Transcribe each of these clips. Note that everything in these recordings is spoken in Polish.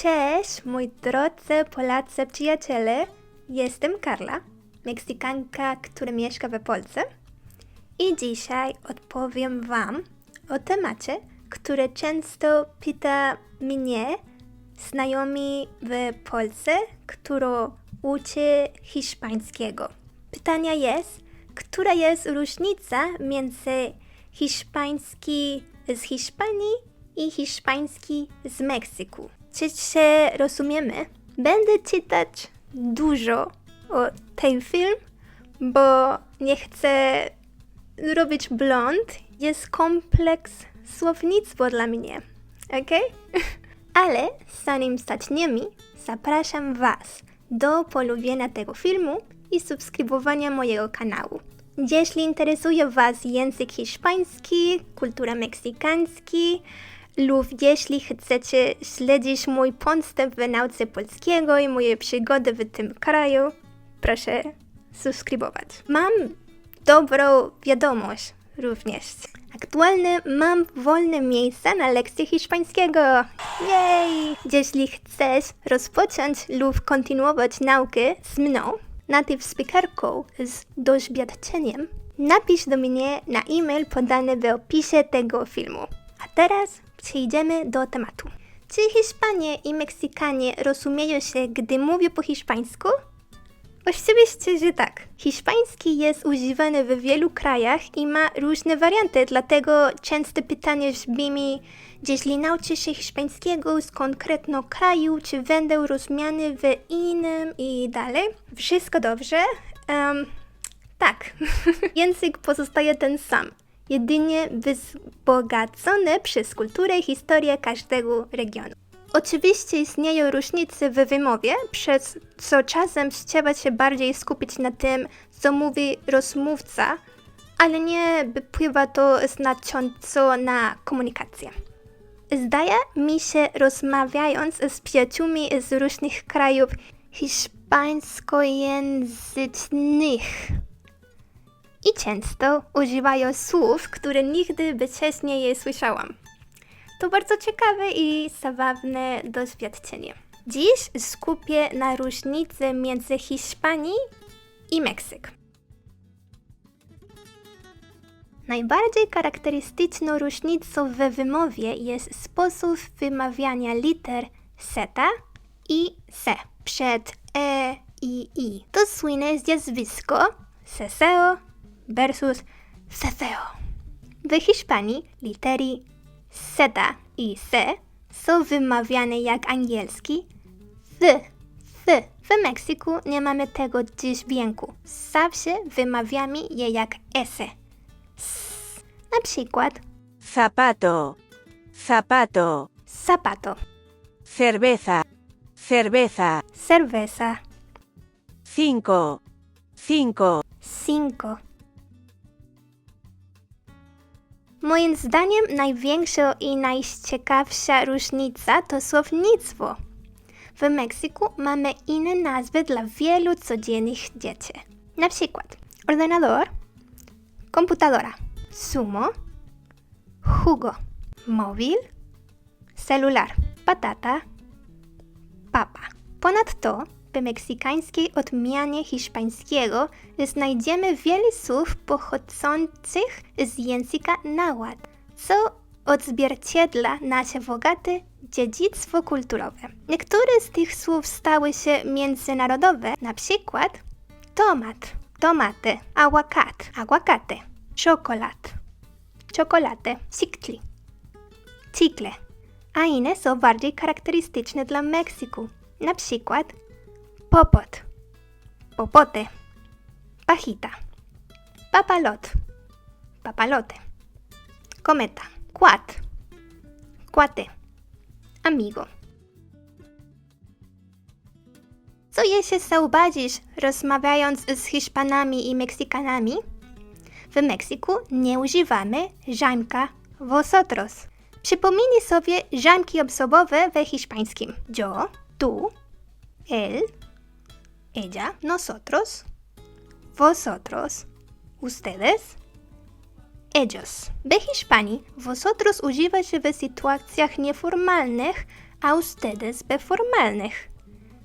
Cześć, moi drodzy Polacy przyjaciele. Jestem Karla, Meksykanka, która mieszka w Polsce. I dzisiaj odpowiem Wam o temacie, który często pyta mnie znajomi w Polsce, która uczy hiszpańskiego. Pytanie jest, która jest różnica między hiszpański z Hiszpanii i hiszpański z Meksyku? Czy się rozumiemy? Będę czytać dużo o ten film, bo nie chcę robić błąd. Jest kompleks słownictwo dla mnie, ok? Ale zanim zaczniemy, zapraszam Was do polubienia tego filmu i subskrybowania mojego kanału. Jeśli interesuje Was język hiszpański, kultura meksykańska lub jeśli chcecie śledzić mój postęp w nauce polskiego i moje przygody w tym kraju, proszę subskrybować. Mam dobrą wiadomość również. Aktualnie mam wolne miejsce na lekcje hiszpańskiego. Jej! Jeśli chcesz rozpocząć lub kontynuować naukę z mną, native speakerką z doświadczeniem, napisz do mnie na e-mail podany w opisie tego filmu. A teraz przejdziemy do tematu. Czy Hiszpanie i Meksykanie rozumieją się, gdy mówią po hiszpańsku? Oczywiście, że tak. Hiszpański jest używany w wielu krajach i ma różne warianty, dlatego częste pytanie brzmi, jeśli nauczysz się hiszpańskiego z konkretnego kraju, czy będę rozumiany w innym i dalej? Wszystko dobrze? Tak. Język pozostaje ten sam, jedynie wzbogacony przez kulturę i historię każdego regionu. Oczywiście istnieją różnice w wymowie, przez co czasem trzeba się bardziej skupić na tym, co mówi rozmówca, ale nie wpływa to znacząco na komunikację. Zdaje mi się, rozmawiając z przyjaciółmi z różnych krajów hiszpańskojęzycznych i często używają słów, które nigdy wcześniej nie słyszałam. To bardzo ciekawe i zabawne doświadczenie. Dziś skupię na różnicy między Hiszpanią i Meksyk. Najbardziej charakterystyczną różnicą w wymowie jest sposób wymawiania liter zeta i c przed e i i. To słynne zjawisko ceseo versus ceseo. W Hiszpanii litery zeta i c są wymawiane jak angielski w Meksyku nie mamy tego dźwięku. Zawsze wymawiamy je jak s. Na przykład zapato, zapato, zapato, cerveza, cerveza, cerveza, cinco, cinco, cinco. Moim zdaniem największa i najciekawsza różnica to słownictwo. W Meksyku mamy inne nazwy dla wielu codziennych rzeczy. Na przykład ordenador, computadora, sumo, jugo, mobil, celular, patata, papa. Ponadto w meksykańskiej odmianie hiszpańskiego znajdziemy wiele słów pochodzących z języka náhuatl, co odzwierciedla nasze bogate dziedzictwo kulturowe. Niektóre z tych słów stały się międzynarodowe, na przykład tomat, tomate, aguacate, aguacate, czokolad, czokolate, chicle, chicle, a inne są bardziej charakterystyczne dla Meksyku, na przykład popot, popote, pajita, papalot, papalote, kometa, cuat, cuate, amigo. Co jeszcze zauważysz, rozmawiając z Hiszpanami i Meksykanami? W Meksyku nie używamy ziomka vosotros. Przypomnij sobie ziomki osobowe we hiszpańskim. Yo, tú, él, ella, nosotros, vosotros, ustedes, ellos. W Hiszpanii vosotros używa się w sytuacjach nieformalnych, a ustedes we formalnych.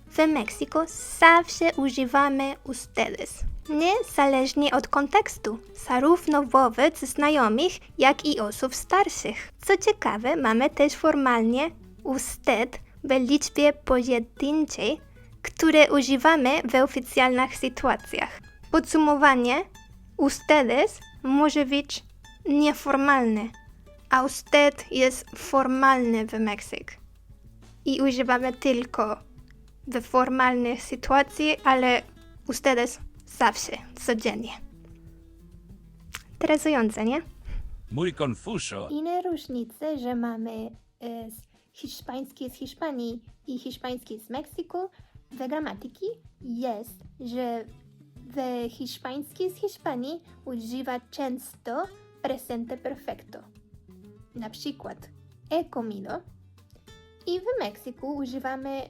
W Meksyku zawsze używamy ustedes, niezależnie od kontekstu, zarówno wobec znajomych, jak i osób starszych. Co ciekawe, mamy też formalnie usted w liczbie pojedynczej, które używamy w oficjalnych sytuacjach. Podsumowanie, ustedes może być nieformalne, a usted jest formalny w Meksyku. I używamy tylko w formalnych sytuacjach, ale ustedes zawsze, codziennie. Interesujące, nie? Muy confuso. Inne różnice, że mamy hiszpański z Hiszpanii i hiszpański z Meksyku w gramatyki jest, że w hiszpański z Hiszpanii używa często presente perfecto. Na przykład he comido. I w Meksyku używamy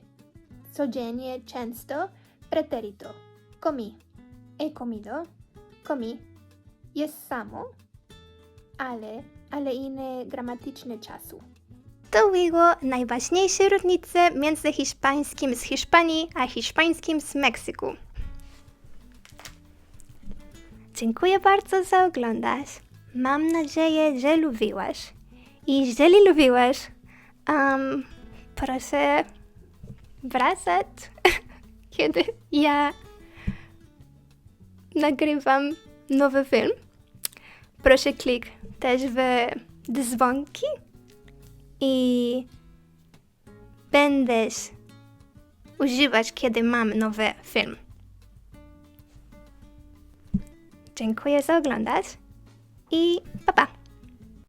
codziennie często preterito. Comí. He comido. Comí. Jest samo, ale inne gramatyczne czasu. To było najważniejsze różnice między hiszpańskim z Hiszpanii a hiszpańskim z Meksyku. Dziękuję bardzo za oglądać. Mam nadzieję, że lubiłaś. I jeżeli lubiłaś, proszę wracać, kiedy ja nagrywam nowy film. Proszę klik też w dzwonki i będziesz używać, kiedy mam nowy film. Dziękuję za oglądać i pa pa!